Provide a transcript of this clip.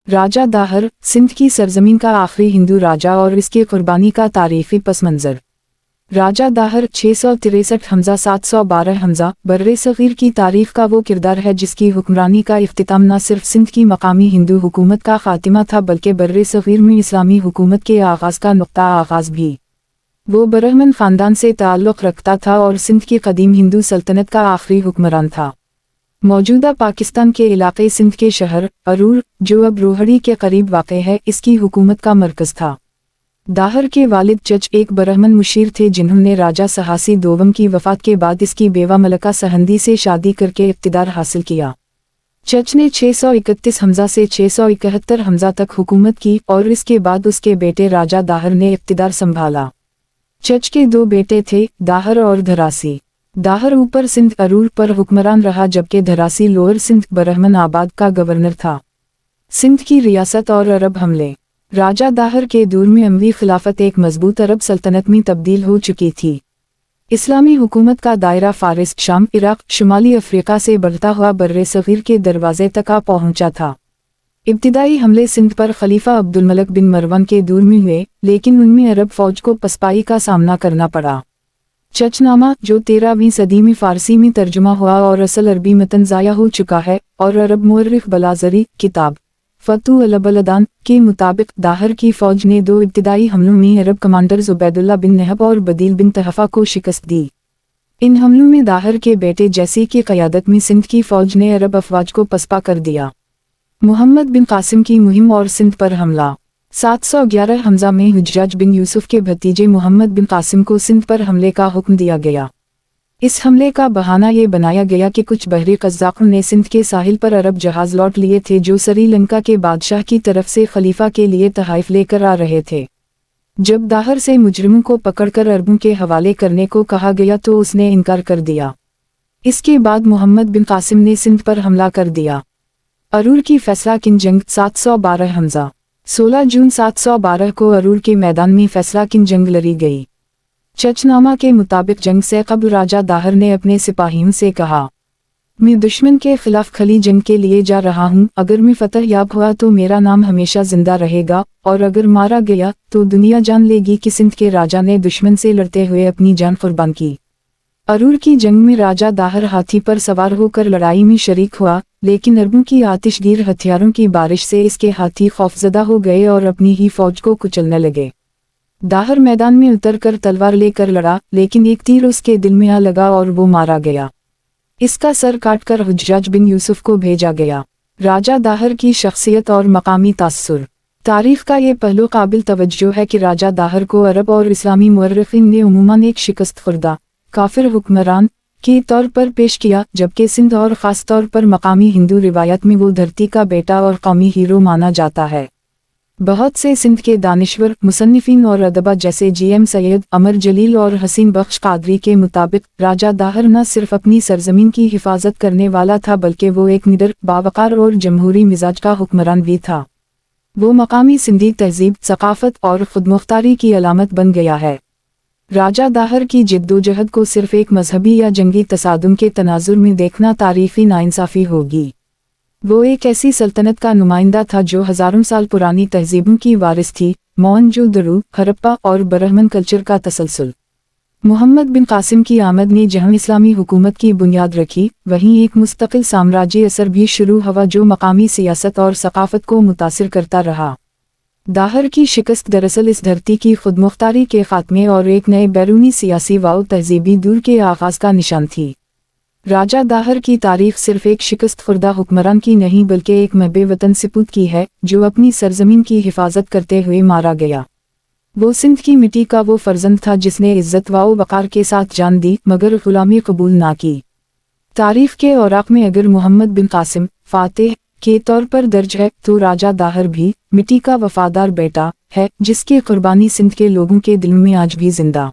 राजा दाहर, सिंध की सरजमीन का आखिरी हिंदू राजा और इसकी कुर्बानी का तारीखी पस मंजर। राजा दाहर 663 हमजा 712 हमजा बर्रे सगीर की तारीख का वो किरदार है जिसकी हुक्मरानी का इख्तिताम न सिर्फ सिंध की मकामी हिंदू हुकूमत का खातिमा था बल्कि बर्रे सगीर में इस्लामी हुकूमत के आगाज़ का नुक्ता आगाज़ भी। वो बरहमन ख़ानदान से ताल्लुक़ रखता था और सिंध की कदीम हिंदू सल्तनत का आखिरी हुक्मरान था। मौजूदा पाकिस्तान के इलाके सिंध के शहर अरूर, जो अब रोहड़ी के करीब वाक़ है, इसकी हुकूमत का मरकज़ था। दाहर के वालिद चच एक बरहमन मुशीर थे जिन्होंने राजा सहासी दोवम की वफ़ात के बाद इसकी बेवा मलका सहंदी से शादी करके इक़्तिदार हासिल किया। चच ने 631 हमजा से 671 हमजा तक हुकूमत की और इसके बाद उसके बेटे राजा दाहर ने इक़्तिदार संभाला। चच के दो बेटे थे, दाहर और धरासी। दाहर ऊपर सिंध अरूर पर हुक्मरान रहा जबकि धरासी लोअर सिंध बरहमन आबाद का गवर्नर था। सिंध की रियासत और अरब हमले। राजा दाहर के दौर में अमवी खिलाफत एक मजबूत अरब सल्तनत में तब्दील हो चुकी थी। इस्लामी हुकूमत का दायरा फारिस, शाम, इराक, शुमाली अफ्रीका से बढ़ता हुआ बर्रे सगीर के दरवाजे तक आ पहुंचा था। इब्तिदाई हमले सिंध पर खलीफा अब्दुल मलिक बिन मरवन के दौर में हुए, लेकिन उनमें अरब फौज को पसपाई का सामना करना पड़ा। चचनामा, जो 13वीं सदी में फारसी में तर्जुमा हुआ और असल अरबी मतन ज़ाया हो चुका है, और अरब मुअर्रिख बलाज़री किताब फतू अल-बलदान के मुताबिक दाहर की फौज ने दो इब्तिदाई हमलों में अरब कमांडर ज़ुबैदुल्लाह बिन नहब और बदील बिन तहफ़ा को शिकस्त दी। इन हमलों में दाहर के बेटे जैसी की क़यादत में सिंध की फौज ने अरब अफवाज को पसपा कर दिया। मुहम्मद बिन कासिम की मुहिम और सिंध पर हमला। 711 हमजा में हुज्जाज बिन यूसुफ के भतीजे मुहम्मद बिन कासिम को सिंध पर हमले का हुक्म दिया गया। इस हमले का बहाना ये बनाया गया कि कुछ बहरी कज़ाक़ों ने सिंध के साहिल पर अरब जहाज़ लौट लिए थे जो श्रीलंका के बादशाह की तरफ से खलीफा के लिए तहाइफ लेकर आ रहे थे। जब दाहर से मुजरिमों को पकड़कर अरबों के हवाले करने को कहा गया तो उसने इनकार कर दिया। इसके बाद मुहम्मद बिन कासिम ने सिंध पर हमला कर दिया। अरूर की फैसला किन जंग 712 हमजा 16 जून 712 को अरूर के मैदान में फैसला किन जंग लड़ी गई। चचनामा के मुताबिक जंग से कबल राजा दाहर ने अपने सिपाहियों से कहा, मैं दुश्मन के खिलाफ खली जंग के लिए जा रहा हूँ। अगर मैं फतह याब हुआ तो मेरा नाम हमेशा जिंदा रहेगा और अगर मारा गया तो दुनिया जान लेगी कि सिंध के राजा ने दुश्मन से लड़ते हुए अपनी जान कुर्बान की। अरूर की जंग में राजा दाहर हाथी पर सवार होकर लड़ाई में शरीक हुआ, लेकिन अरबों की आतिशगीर हथियारों की बारिश से इसके हाथी खौफजदा हो गए और अपनी ही फौज को कुचलने लगे। दाहर मैदान में उतरकर तलवार लेकर लड़ा, लेकिन एक तीर उसके दिल में आ लगा और वो मारा गया। इसका सर काटकर हुज्जाज बिन यूसुफ को भेजा गया। राजा दाहर की शख्सियत और मकामी तासुर। तारीख का ये पहलू काबिल तवज्जो है कि राजा दाहर को अरब और इस्लामी मुअर्रिखीन ने उमूमन एक शिकस्त खुर्दा काफिर हुक्मरान के तौर पर पेश किया, जबकि सिंध और ख़ास तौर पर मकामी हिंदू रिवायत में वो धरती का बेटा और कौमी हीरो माना जाता है। बहुत से सिंध के दानिश्वर, मुसन्निफीन और अदबा जैसे GM सैयद, अमर जलील और हसीन बख्श कादरी के मुताबिक राजा दाहर न सिर्फ अपनी सरजमीन की हिफाजत करने वाला था बल्कि वो एक निडर, बावकार और जमहूरी मिजाज का हुक्मरान भी था। वो मकामी सिंधी तहजीब, सकाफत और खुदमुख्तारी की अलामत बन गया है। राजा दाहर की जिद्दोजहद को सिर्फ एक मजहबी या जंगी तसादुम के तनाजुर में देखना तारीखी नाइंसाफ़ी होगी। वो एक ऐसी सल्तनत का नुमाइंदा था जो हज़ारों साल पुरानी तहजीबों की वारिस थी, मोहनजोदड़ो, हड़प्पा और बरहमन कल्चर का तसलसल। मुहम्मद बिन कासिम की आमद ने जहां इस्लामी हुकूमत की बुनियाद रखी, वहीं एक मुस्तकिल साम्राज्य असर भी शुरू हुआ जो मकामी सियासत और सकाफत को मुतासिर करता रहा। दाहर की शिकस्त दरअसल इस धरती की खुदमुख्तारी के खात्मे और एक नए बैरूनी सियासी व तहजीबी दौर के आगाज़ का निशान थी। राजा दाहर की तारीख सिर्फ एक शिकस्त खुर्दा हुक्मरान की नहीं बल्कि एक महबे वतन सपूत की है जो अपनी सरजमीन की हिफाजत करते हुए मारा गया। वो सिंध की मिट्टी का वो फर्जंद था जिसने इज्जत व वक़ार के साथ जान दी मगर गुलामी कबूल ना की। तारीख के औराक में अगर मुहम्मद बिन कासिम फातेह के तौर पर दर्ज है तो राजा दाहर भी मिट्टी का वफादार बेटा है जिसकी कुर्बानी सिंध के लोगों के दिल में आज भी जिंदा